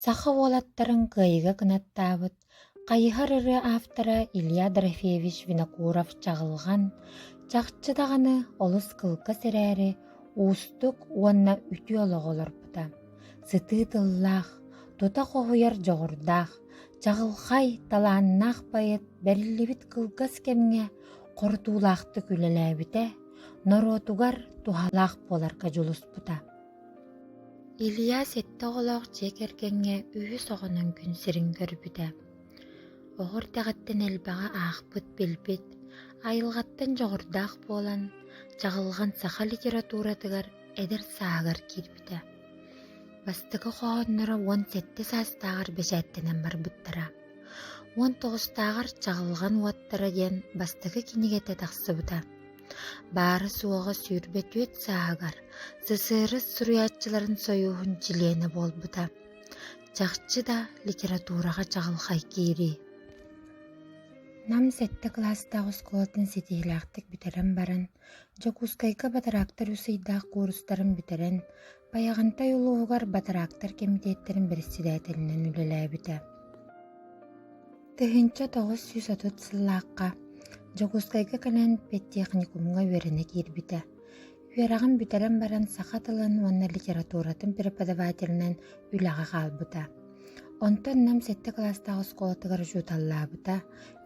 Саха уолаттарын кыайыга кынаттаабыт, кайыһар ыры автора Илья Дорофеевич Винокуров чагылган, чахчы даҕаны олус кылка серээри уустук уонна үтү олоҕолорбута. Сытыы тыллаах, тута хоһуйар жоҕурдаах, чагылхай талааннаах байыт бэриллибит кылгас кэмҥэ хортуулаахтык үлэлээбитэ, норуотугар туһалаах буоларга дьулуспута. Илья сетте оҕолоох дьиэк эргэҥҥэ үһү соҕонон күн сирин көрбүтэ. Оҕор таҕыттан элбэҕэ аахпыт билбит, айылҕаттан жоҕурдаах буолан, чагылган саха литературатыгар эдэр саагар киирбитэ. Бастыгы хоһонноро уон сетте саастаагар бэчээттэнэн барбыттара. Уон тоҕустаагар чагылган уоттара диэн бастыгы кинигэтэ тахсыбыта. Баары суоҕа сүүрбэ түөт саагар, сысыырыс суруйааччыларын союухун дьилиэнэ буолбута. Чахчы да литератураға чагылхай киири. Нам сетте класстаах оскуолатын ситиһилээхтик бүтэрэн баран, дьокускайга батарактар усыйдаах курустарын бүтэрэн, байаҕантай улуугар батарактар комитеттерин бириссидээтэленэн үлэлээбитэ. Тыһынча 930 сыллаакка дьокускайга кэнэн педтехникумга үөрэне киирбитэ. Үөрэҕин бүтэрэн баран саха тылын уонна литературатын преподавателинэн үлэҕэ хаалбыта. Онтон нам сетте класстаах оскуолатыгар жууталлаабыта,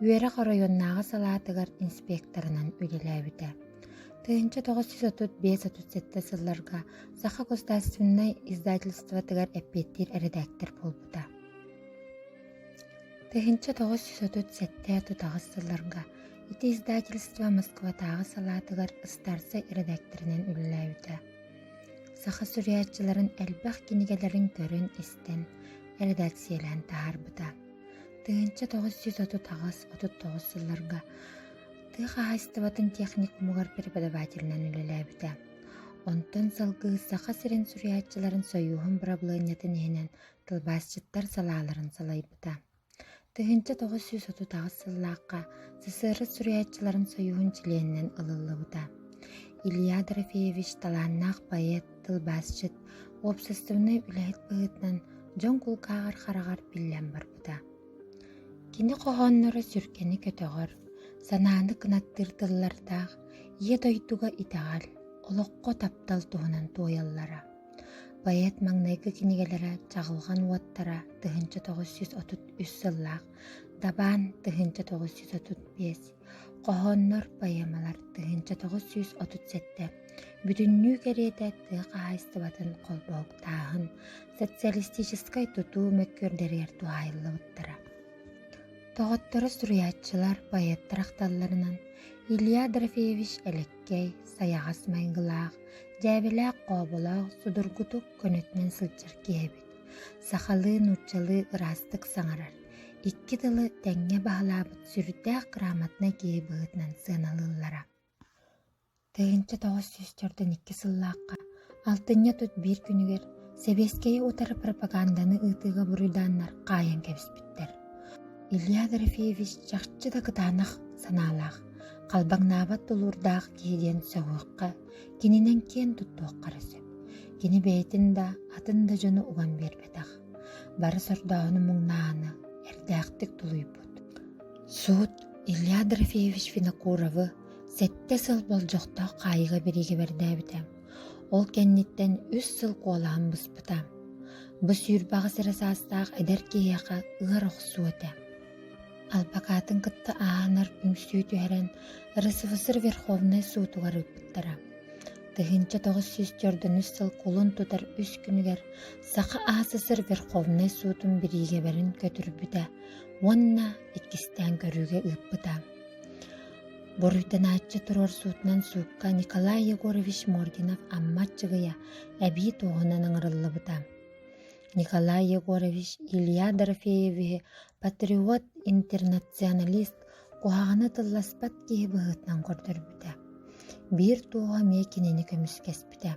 үөрэ хоройоннааҕа салаатыгар инспекторунан үлэлээбитэ. Тыынча 935-37 сылларга саха государственный издательствотыгар эппиэттиир редактор болбута. Тыынча 937-38 сылларга ити издательство Москватааҕы салаатыгар ыстарса редакторунан үлэлээбитэ. Саха сүрүяччыларын элбэх кинигелерин көрөн истен редакциялан таарбыта. Тыынча 939 сылларга тыах аайстыбатын техникумугар преподавателинэн үлэлээбитэ. Онтон салгыы саха сирин сүрүяччыларын союухун проблыаннятын иһинэн тылбаасчыттар салааларын салайбыта. Тыынча 930 сыллаакка сысыырыс сүрүяччыларын союухун дьилиэннэн ылыллыбыта. Илья Дорофеевич талааннаах байыт, тылбаасчыт, обществоной үлэһит быһытынан дьон кулкаагар харагар биллэн барбыта. Кини хоһоонноро сүркэни көтөҕөр, санааны кынаттыыр тыллардаах, ие дойдуга итаҕал, олоққо таптал туһунан туойаллара. Байыт маҥнайгы кинигэлэрэ чагылган уоттара тыһынча 933 сыллаах, дабаан тыһынча 935, хоһооннор байамалар тыһынча 937, бүтүннүү кериэтэ тыах аайстыбатын холбооктааһын социалистическай тутуу мөккөрдэригэр туһаайыллыбыттара. Тоҕотторо суруйааччылар байыттарахталларынан Илья Дорофеевич элеккей, саяҕас майгылаах, дьээбилээх кообулаах судургутук көнөтүнэн сылдьар киэбит, сахалыы нууччалыы ыраастык саҥарар, икки тылы тэҥҥэ баһалаабыт сүрдээх грамотна киһи быһытынан сыаналыыллара. Тыынча 942 сыллаакка 6 тут биир күнүгэр Себескейи утары пропаганданы ытыга буруйдааннар кааyan кэбиспиттэр. Илья Дорофеевич чахчы да кытаанах санаалаах, қалбаңнаабат тулурдаах киһидиэн сөҕүөххэ кининэн киэн туттуоххара сөп. Кини бэйэтин да атын да дьону уган биэрбэтэх. Бары сордоону муҥнааны, эрдээхтик тулуйбут. Суут Илья Дорофеевич Винокуровы сетте сыл болдьохтоох хаайыга бириге бердээбитэ. Ол кэнниттэн 3 сыл куолаан быспыта. Бу сүүрбаҕы сырасаастаах эдэр киһиэхэ ыар охсуотэ. Албакатын кытта аанар үҥсүү түһэрэн РСФСР Верховный суутугар ыппыттара. Тыһынча 904 сыл кулун тутар 3 күнүгэр саха АССР Верховный суутун бириге берин көтүрбүтэ, уонна иккистэн көрүүгэ ыппыта. Боруйтанааччы турор суутунан суукка Николай Егорович Мординов аммаччыгыя эбии туһунан аҥырыллыбыта. Николай Егорович Илья Дорофеевиһи патриот, интернационалист, куһаҕаны тылласпат киһи быһыытынан көрдөрбүтэ. Биир туоҕа миэ кинини көмүскэспитэ.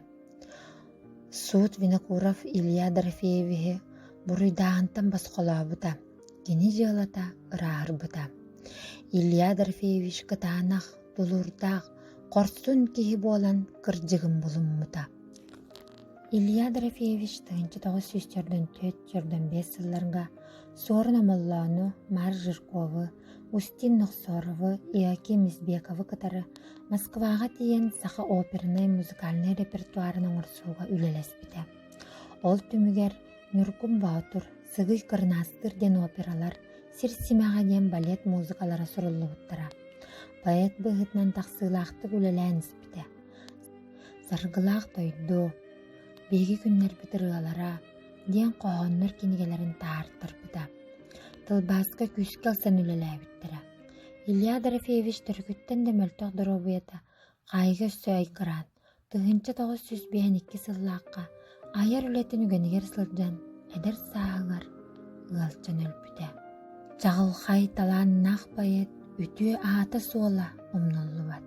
Суут Винокуров Илья Дорофеевиһи буруйдааһынтан басхолообута, кини дьыалата ыраарбыта. Илья Дорофеевич кытаанах, тулурдаах, корстун киһи буолан кырдьыгын булуммута. Илья Дорофеевич тыгынчы тоғыз сүйістерден 4-5 сылларга Сорна Моллану, Мар Жирковы, Устин Нухсоровы, Иаким Избековы кытары Москваға тиен саха оперный музыкальный репертуарының ұрсуға үлелеспіті. Ол түмігер Нюркум Баутур, Сыгый Кырнастыр ден опералар, Сирсимаға ден балет музыкалары сұрылы бұттыра. Поэт бұғытнан тақсылақты үлелән іспіті. Саргылақ тойду, беги күннер бітіргалара, ден қоғонныр кенегелерін тартыр бұда. Тылбасқа күскелсен үлеләй біттіра. Илья Дорофеевич түргіттен де мөлтіқ дұробуеті, қайғы өссі айқыран, тұғынчы 952 сыллаққа, айар үлетін үгенігер сылджан, әдір сағылар, ұғалчан өлпіде. Жағылқай талан нақ байет, үтіе аты суола омнолу бат.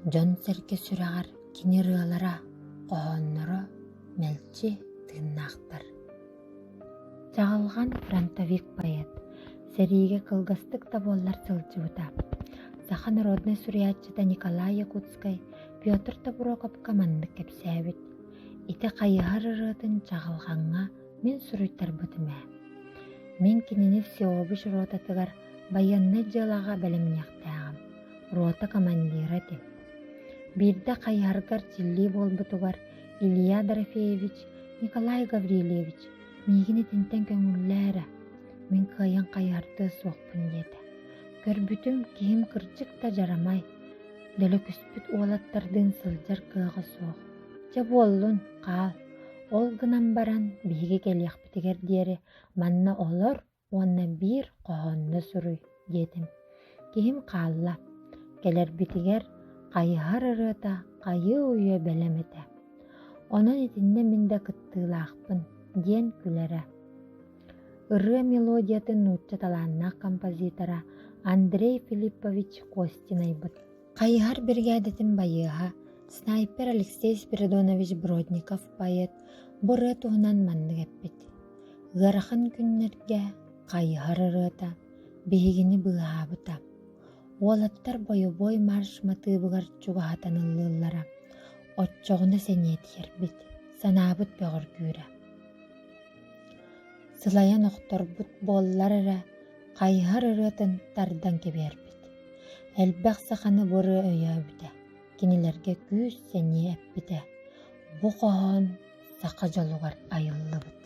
Жон сәрке сүрағар, кенергалара, қоғонныры, мелчи тыгыннақтар. Жағылған фронтовик поэт, сәріге кылгастык таболлар сылчыбыта. Саха народный сурьячыда Николай Якутскай, Петр Табуроков командык кепсәбіт. Ите қайығар ырытын жағылғанға мен сұруйтар бұтыма. Мен кенені всеобыш ротатыгар баянны жылаға бәлімнектағым. Рота командира дем. Бирді қайығаргар жилли болбытугар Илья Дорофеевич, Николай Гаврилевич, мейгіні тінтен көңілләрі, мен қайын қайарды соқпын деді. Көрбүтім кейім кырчык та жарамай, дөлі күспіт олаттардың сылжар қығы соқ. Жа боллун, қал, ол гынан баран бейге келек бітігер дері, манна олар, онна бір қоғынны сұруй, дедім. Кейім қалла, келер бітігер, қайығар ырыта, қайы үйе бәлеметі. Onun etinde minde kıttığılaqpın, diyen külere. Irı melodiyatın nutça talanna kompozitora Andrei Filipovich Kostin ayбыт. Қайығар бригадетін байыға, снайпер Алексей Спиридонович Бродников поэт бұры туғынан манны кәппет. Ғарақын күннерге қайығар ырыта, бейгіні бұға бұта. Олаттар бойы-бой марш маты бұғар чуға атанылылылара. Отчоғына сәнет ербіт, санабыт бөғір күйрі. Сылаян оқтор бұт боллар әрі, қайғар ұрытын тардан кебербіт. Әлбәқ сақаны бұры өйі өбіті, кенелерге күз сәне әпбіті. Бұ қоғын сақа жолуғар айылы бұт.